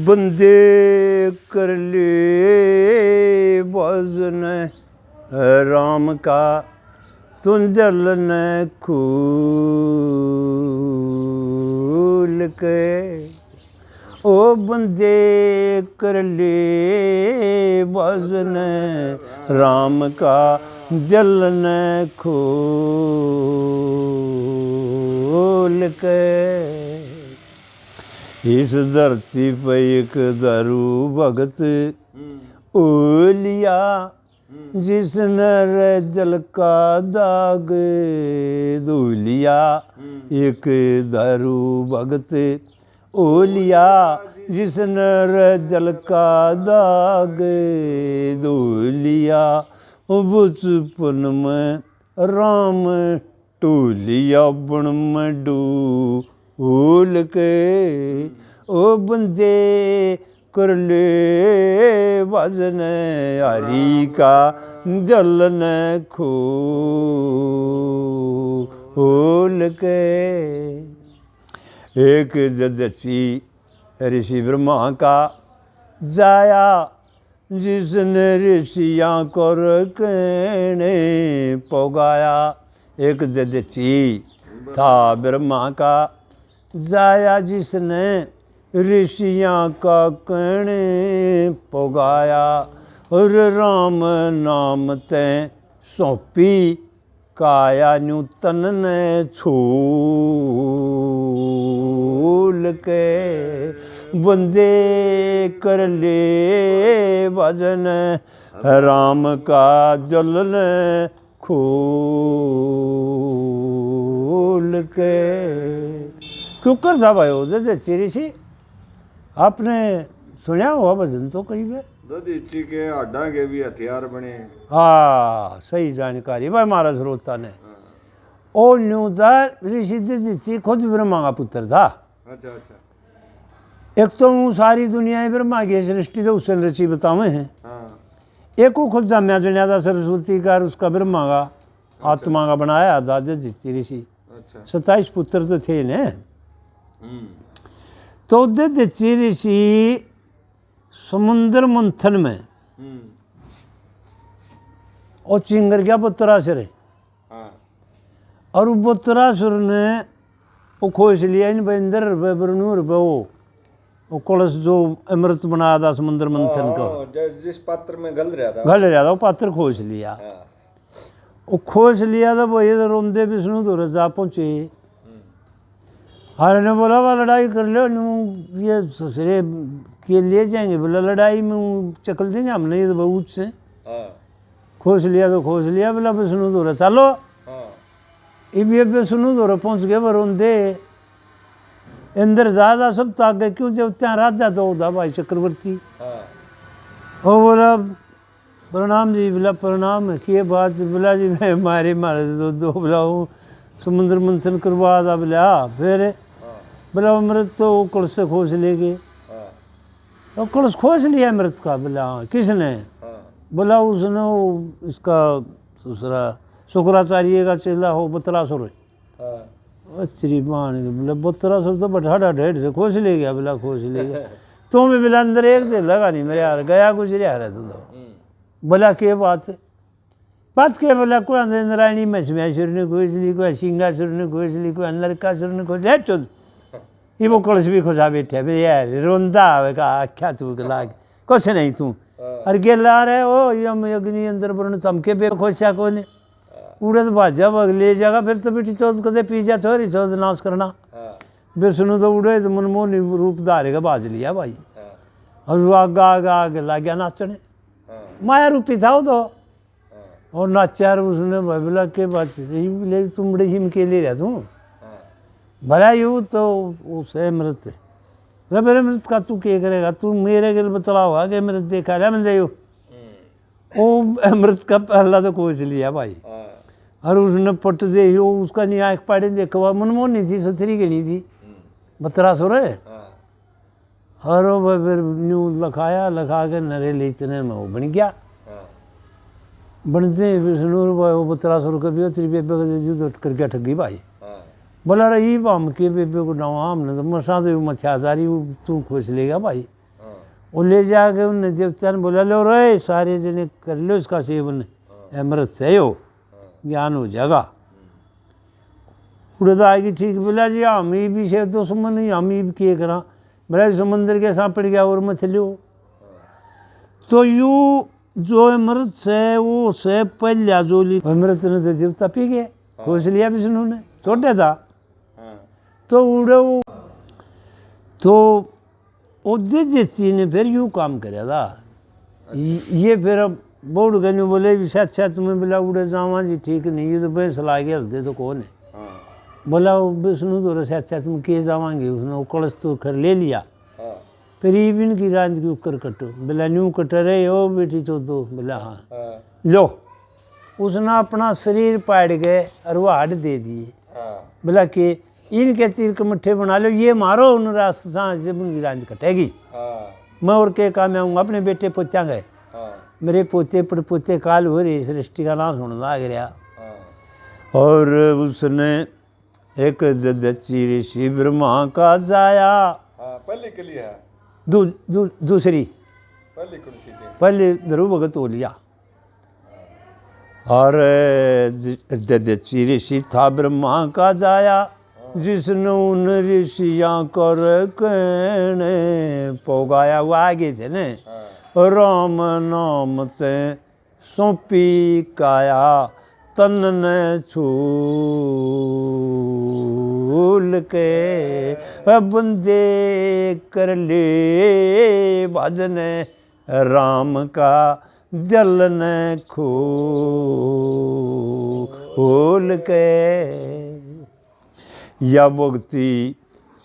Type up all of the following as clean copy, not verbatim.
बंदे कर ले भजन राम का तुम जलन खूल के। ओ बंदे कर ले भजन राम का जलन खोल के। इस धरती पे एक दारू भगत ओलिया जिसने रे जल का दाग धोलिया। एक दारू भगत ओलिया जिसने रे जल का दाग धोलिया। बचपन में राम टोलिया बन में डूल के। ओ बंदे कर ले भजन हरि का जलन खोल के। एक जदसी ऋषि ब्रह्मा का जाया जिसने ऋषियाँ कर कहने पोगाया। एक जदसी था ब्रह्मा का जाया जिसने ऋषियाँ का कहने पोगाया। और राम नाम ते सौंपी काया नूतन ने छोल के। बंदे कर ले भजन राम का जलन खोल के। क्यों करता भाई हो ददीची ऋषि? आपने सुना हुआ भजन तो कहीं पे? ददीची के हड्डा के भी हथियार बने। हाँ सही जानकारी भाई महाराज श्रोता ने। ओ न्यू था ऋषि ददीची खुद ब्रह्मा का पुत्र था। अच्छा अच्छा। एक तो सारी दुनिया ब्रह्मा की सृष्टि तो उसने रची बतावे हैं। हाँ। एक को खुद जाम्या दुनिया था सरस्वती का उसका ब्रह्मा का आत्मा का बनाया था ददीची ऋषि। अच्छा। 27 पुत्र तो थे ने। तो ददीची ऋषि समुद्र मंथन में और चिंगर गया पुत्रासुर है। और वो पुत्रासुर ने वो खोज लिया इन इंद्र रुपये वो कलश जो अमृत बनाया था समुद्र मंथन का जिस पात्र में गल रहा था वो पात्र खोज लिया। वो खोज लिया था वो इधर रोंदे विष्णु तो रजा पहुंचे। हर ने बोला वह लड़ाई कर लो ये ससुरे के लिए जाएंगे। बोला लड़ाई में चकल देंगे हमने ये तो बहुत से खोज लिया तो खोज लिया। बोला विष्णु दौरा चलो ये विष्णु दौरा पहुंच गए रोंदे इंद्र ज्यादा सब ताक गए। क्यों जब ત્યાં राजा तो होता भाई चक्रवर्ती। और बोला प्रणाम जी। बोला प्रणाम किए बात? बोला जी मैं मारे दो बोला वो समुद्र मंथन करवा था। बोला फिर बोला अमृत तो कलश से खोज ले गए। और कलश खोज लिया अमृत का? बोला किसने? बोला उसने इसका दूसरा शुक्राचार्य का चेला हो बतरासुर। श्री मान बोला बतरासुर तो बठाड़ा ढेर से खोज ले गया। बोला खोज ले गया तो मैं बोला अंदर एक दिन लगा नहीं मेरे यार गया गुजरे आ रहा तुम तो। बोला क्या बात है? बात क्या? बोला कोई इंद्रायणी मछमेश्वर ने खोज ली, कोई सिंगासुर ने खोज ली, कोई नरकासुर ने खोज लिया। चल ये वो कलश भी खोजा बैठे मेरे यार रोंदा आवेगा आख्या तू लाग कुछ नहीं तू अरे गेला रहे ओ यम अग्नि अंदर वर्ण चमके पे खोजा को ने उड़े तो भाजा बग ले जाएगा। फिर तो बेटी चौथ कदे पीजा छोरी चौथ नाश करना। विष्णु तो उड़े तो मनमोहनी रूप धारेगा बाज लिया भाई। और वो आगा आगा आगे ला गया नाचने। माया रूपी था वो तो और नाचा उसने बोला के बात ले तुम बड़े हिम के ले रहा तू भला यू तो उसे अमृत मेरे अमृत का तू क्या करेगा? तू मेरे गिल बतला हुआ कि अमृत देखा लिया मैंने यू वो अमृत का पहला तो खोज लिया भाई। और उसने पट दे हो उसका नहीं आँख पाड़े देखा मनमोहनी थी सथरी की नहीं थी बतरासुर है। और फिर न्यू लखाया लखा के नरे ले इतने में वो बन गया। बनते विष्णु वो बतरासुर का भी त्रिवेद करके ठगी भाई। बोला रही हम के बेबे को नवा हमने तो मसा तो मथ्यादारी तू खोज लेगा भाई। वो ले जाके उनने देवता ने बोला लो रे सारे जने कर लो इसका सेवन, अमृत से हो ज्ञान हो जाएगा। उड़दा आएगी ठीक बोला जी हम ही भी से तो सुमन नहीं हम ही के करा, बोला समंदर के साथ पड़ गया और मछली हो। तो यू जो अमृत से वो से पहला जोली अमृत ने तो देवता पी गए, खोज लिया विष्णु ने, छोटे था तो उड़े वो तो देती ने फिर यूँ काम कराया था। ये फिर अब बोर्ड गए बोले भी अच्छा तुम्हें बोला उड़े जावा जी ठीक नहीं ये तो भैंस ला के हल्दे तो कौन है। बोला विष्णु तो रसे अच्छा तुम के जावांगे, उसने वो कलश तो कर ले लिया। फिर ईबिन की रात की उकर कटो, बोला न्यू कट रहे हो बेटी तो बोला हाँ लो। उसने अपना शरीर पाड़ गए और वो हाड़ दे दिए। बोला कि इनके तीर के मट्ठे बना लो ये मारो उन रास्ता जब उनकी रात कटेगी। मैं और के काम आऊँगा अपने बेटे पोत्या गए, मेरे पोते पड़पोते काल हो रही सृष्टि का नाम सुनना आ गया। और उसने एक ददची ऋषि ब्रह्मा का जाया पहले के लिए है दूसरी पहले ध्रुव भगत हो लिया। और ददची ऋषि था ब्रह्मा का जाया जिसने उन ऋषियाँ कर कहने पोगाया वो आगे थे ने राम नाम ते सौंपी काया तन ने छूल के बंदे कर ले भजन राम का जल ने खोल के। या भक्ति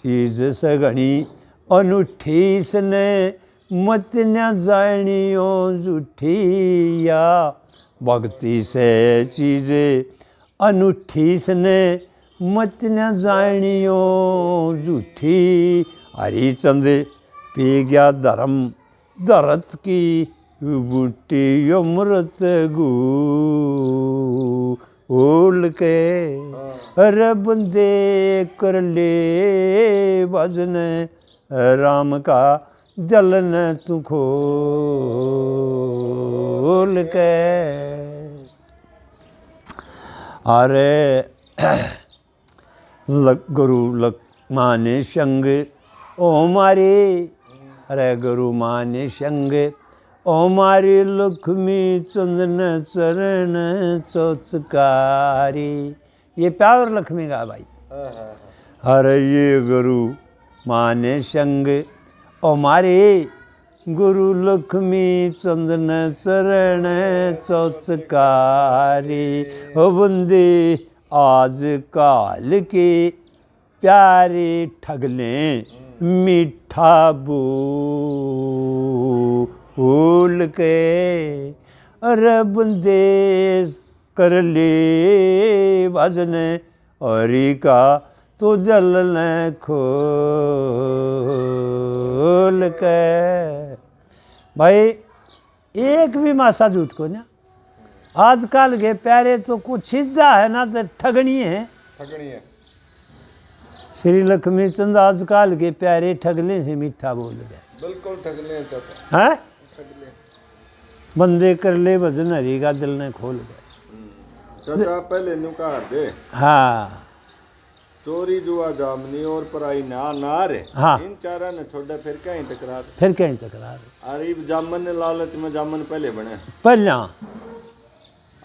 चीज सगणी अनूठी सने मत न जानियो झूठी। या भक्ति से चीज़ें अनूठी सने मत न जानियो झूठी। हरिचंद पी गया धर्म दरत की बूटी अमृत घोल के अरे बंदे कर ले भजन राम का जल न तू खोल के। अरे गुरु माने संग ओ मारे, अरे गुरु माने संग ओ मारी लक्ष्मी चंदन चरण चौचकारी। ये प्यार लक्ष्मी का भाई। अरे ये गुरु माने संग ओ मारे गुरु लक्ष्मी चंदन चरण चौचकारी। ओ बंदे आज काल के प्यारे ठगले मीठा बोल के। अरे बंदे कर ले भजन हरि का तो जल न खोल के। भाई एक भी मासा झूठ को ना आजकल के प्यारे तो कुछ सीधा है ना तो ठगनी है। श्री लक्ष्मी चंद आजकल के प्यारे ठगले से मीठा बोल गए। बिल्कुल ठगले हैं बंदे कर ले भजन हरि का दिल ने खोल गए। चाचा पहले नु कहा दे हाँ चोरी जुआ जामनी और पराई नार हाँ इन चारा ने छोड़ा फिर कहीं तकरार। अरे जामन ने लालच में जामन पहले बने पहला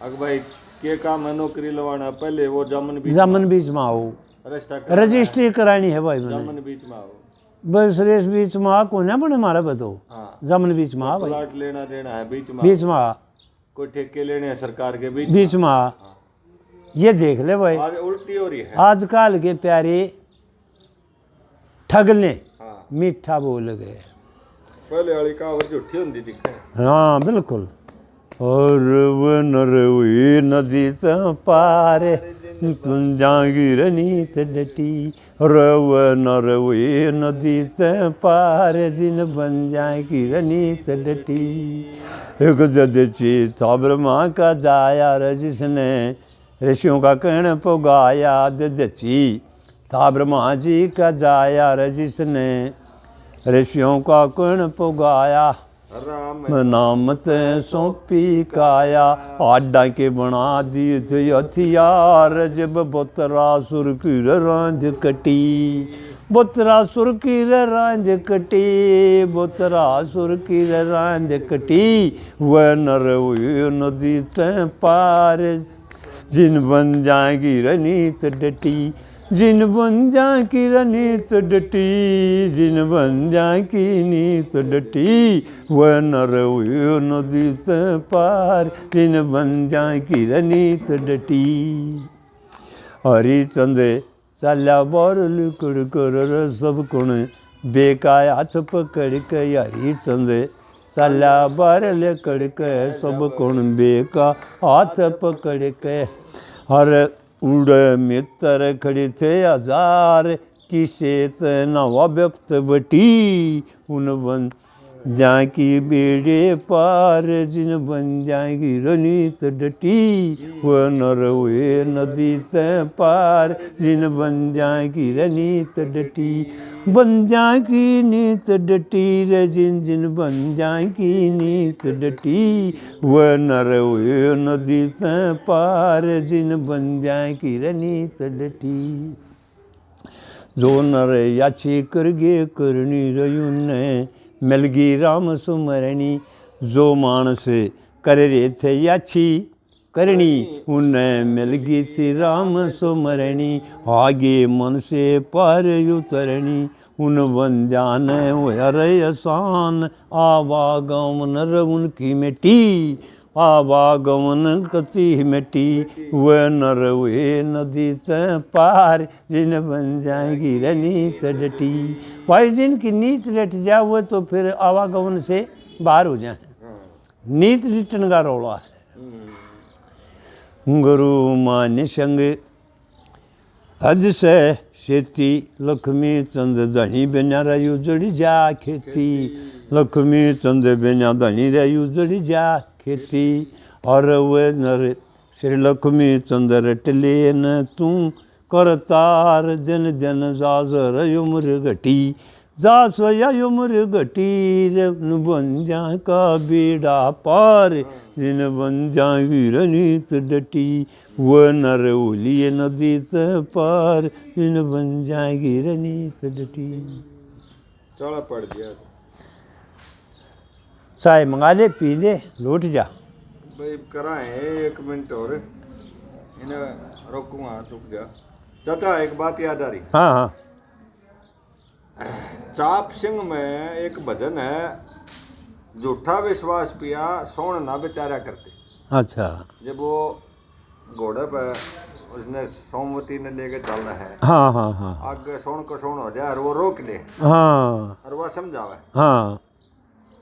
अग भाई के काम है नौकरी लवाना पहले वो जामन बीच में आओ रजिस्ट्री करानी है भाई जामन बीच में आओ बस रेस बीच में आ कौन है बने हमारा बताओ। जामन बीच में आ भाई प्लाट लेना देना है बीच में आ कोई ठेके लेने हैं सरकार के बीच में आ। ये देख ले भाई आज उल्टी हो रही है। आजकल के प्यारे ठगले मीठा बोल गए। पहले वाली कहावत झूठी होती दिखती है। हाँ बिल्कुल। और वो नर हुई नदी पार तुम जागीर नीत डटी। रव नर हुई नदी पार जिन बन जाएगी नीत डटी। एक जदची था ब्रह्मा का जाया जिसने ऋषियों का कहण पुगाया। ददची था ब्रह्मा जी का जाया रे जिसने ऋषियों का कुण पुगाया राम नाम ते सौंपी काया आडा के बना दिए थे हथियार जब बोतरासुर की रांझ कटी बोतरासुर की रांझ कटी बोतरासुर की रांझ कटी वह नर हुई नदी ते पार जिन बन जाएगी रनीत डटी जिन बन जा की नीत डटी जिन बन जा की नीत डटी वह नर हुई नदी ते पार जिन बन जा की नीत डटी हरिचंद चाल्या बोर लिकड़ कर सब कुण बेकाया हाथ पकड़ के हरिचंद चाल्या बार लिकड़ के सब कुण बेका हाथ पकड़ के हर उड़ मित्र खड़ी थे हजार किसे नवा व्यक्त बटी उन बन जाकी बेड़े पार जिन बन जाएगी रनीत डटी वह नर हुए नदी ते पार जिन बन जाएगी रनीत डटी बन जाएगी नीत डटी रे जिन जिन बन जाएगी नीत डटी वह नर हुए नदी ते पार जिन बन जाएगी रनीत डटी जो नर याची करगे करनी रयुन ने मिलगी राम सुमरणी जो मानस कर रहे थे याची करनी उन्हें मिलगी थी राम सुमरणी आगे मन से पार उतरनी उन बन जाने हर आसान आवागमन उनकी मिट्टी आवागमन कति मिट्टी वह नर हुए नदी ते पार जिन बन जाएगी नीत डटी भाई जिनकी नीत डट जाए वो तो फिर आवागमन से बाहर हो जाए नीत रिटन का रौला है गुरु मान संग हद से खेती लक्ष्मी चंद धनी बिना रही उजड़ी जा खेती लक्ष्मी चंद बिना धनी रही उजड़ी जा खेती और वे नर श्री लक्ष्मी चंद्र टले न तू करतार जन जन जाजर उम्र घटी जा सोया उम्र घटी बन जा का बेड़ा पार जिन बन जाएगी रनीत डटी वह नर उलिए नदी ते पार जिन बन जाएगी रनीत डटी चौड़ा पड़ गया चाय मंगा ले पी ले लौट जा भाई कराए 1 मिनट और इन्हें रोकूंगा रुक जा चाचा एक बात याद आ रही हाँ हाँ चाप सिंह में एक भजन है झूठा विश्वास पिया सोन ना बेचारा करते अच्छा जब वो घोड़े पे उसने सोमवती ने लेके चलना है हाँ हाँ हाँ आगे सोन को सोन हो जाए और वो रोक ले हाँ और वह समझावे हाँ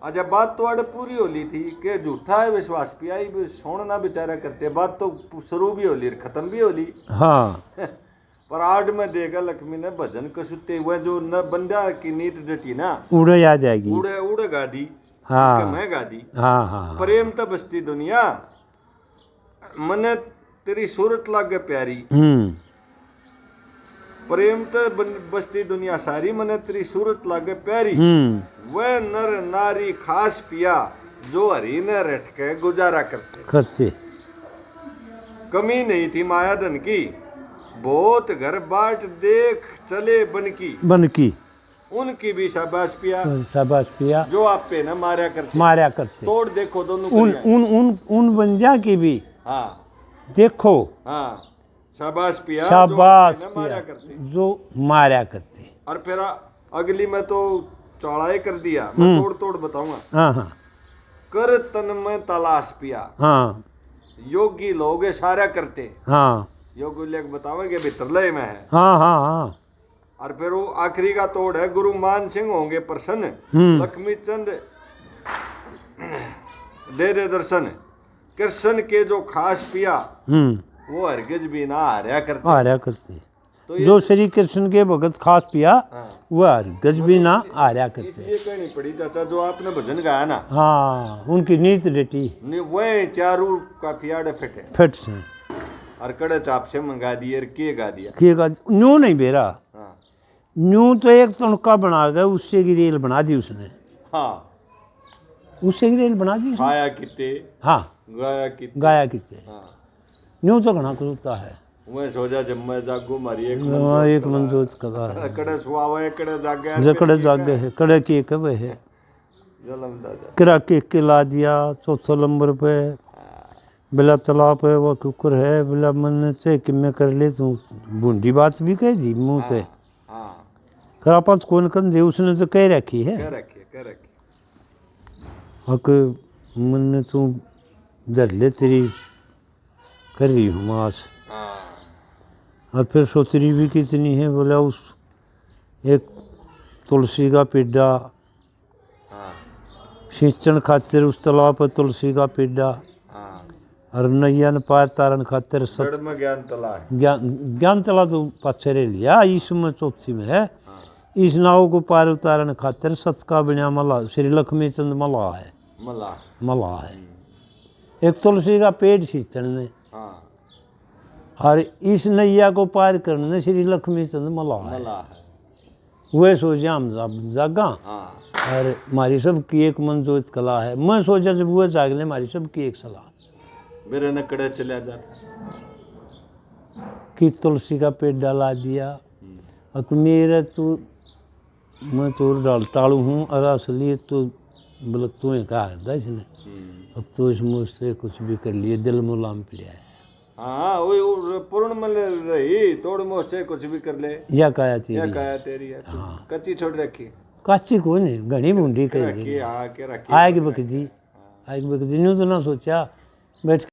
अच्छा बात तो अड़ पूरी होली थी कि झूठा है विश्वास पिया ही सोन ना बेचारा करते बात तो शुरू भी होली खत्म भी होली हाँ पर आड़ में देगा लक्ष्मी ने भजन कसुते हुए जो न बंदा की नीत डटी ना उड़े आ जाएगी उड़े उड़े गादी हाँ मैं गादी हाँ हाँ प्रेम तो बसती दुनिया मने तेरी सूरत लागे प्यारी प्रेम तो बसती दुनिया सारी मने तेरी सूरत लागे प्यारी वह नर नारी खास पिया जो हरी ने रट के गुजारा करते कमी नहीं थी माया धन की बहुत घर बाट देख चले बनकी उनकी भी शाबाश पिया जो आप पे न मारा करते तोड़ देखो दोनों उन बंजा की भी हाँ देखो हाँ शाबाश पिया जो मारा करते और फिर अगली में तो चौड़ाई कर दिया मैं तोड़ बताऊंगा हाँ हाँ कर तन में तलाश पिया हाँ योगी लोग सारा करते हाँ योगी लोग बतावेंगे भीतर लय में है हाँ हाँ हाँ और फिर वो आखिरी का तोड़ है गुरु मान सिंह होंगे प्रसन्न लक्ष्मी चंद दे दर्शन कृष्ण के जो खास पिया वो हरगिज भी ना हारा करते तो जो श्री कृष्ण के भगत खास पिया वो हरगिज भी ना हारा करते इसलिए कहनी पड़ी चाचा जो आपने भजन गाया ना हाँ उनकी नीत डटी वह चारू का फियाड़े फिट से और कड़े चाप से मंगा दिए और के गा दिया कि न्यू नहीं बेरा, हाँ न्यू तो एक तनका बना गया, उससे की रेल बना दी उसने, हाँ उससे की रेल बना दी उसने। खाया किते हाँ गाया किते गाया कितने, हाँ न्यू तो घना कुछ होता है। मैं सोचा जब मैं जागू मारी एक हाँ, एक मन जोत कला है, कड़े सुआवे कड़े जागे जकड़े जागे है, कड़े केक है है, जलम दादा किरा केक के ला दिया। चौथा नंबर पे बिला तालाब है, वो कुकर है, बिला मन से कि मैं कर ले तू बूंदी बात भी कह दी मुंह से, हाँ कर आप कौन कन दे, उसने तो कह रखी है। कह रखी हक मन तू धर ले, तेरी कर रही हूँ मास। हाँ और फिर सोतरी भी कितनी है, बोला उस एक तुलसी का पेड़ा हाँ सिंचन खातिर, उस तालाब पर तुलसी का पेड़ा, हाँ और नैया न पार तारन खातिर जड़ में ज्ञान तला है ज्ञान तला तो पाछे रे लिया, इसमें चौथी में है। इस नाव को पार उतारन खातिर सत का बनिया मला, श्री लक्ष्मी चंद मला है, मला है। एक तुलसी का पेड़ सिंचन ने, हाँ और इस नैया को पार करने श्री लक्ष्मी चंद मला है। मला है वह सोचा हम जागा, हाँ और हमारी सबकी एक मन जोत कला है। मैं सोचा जब वह जाग ले, हमारी सबकी एक सलाह मेरे न कड़े चले जाता कि तुलसी का पेड़ डाला दिया। अब मेरे तो मैं तो टालू हूँ, और असली तो बोले तू ही कहा था इसने, अब तो इस मुझसे कुछ भी कर लिए, दिल मुलाम पे लिया है। हाँ वो पूर्ण मल रही तोड़ मोचे कुछ भी कर ले, या काया या तेरी काया तेरी है कच्ची छोड़ रखी काची को नहीं, घनी बूंदी कह रखी हाँ के रखी आएगी बकदी, आएगी बकदी। न्यू तो ना सोचा बैठ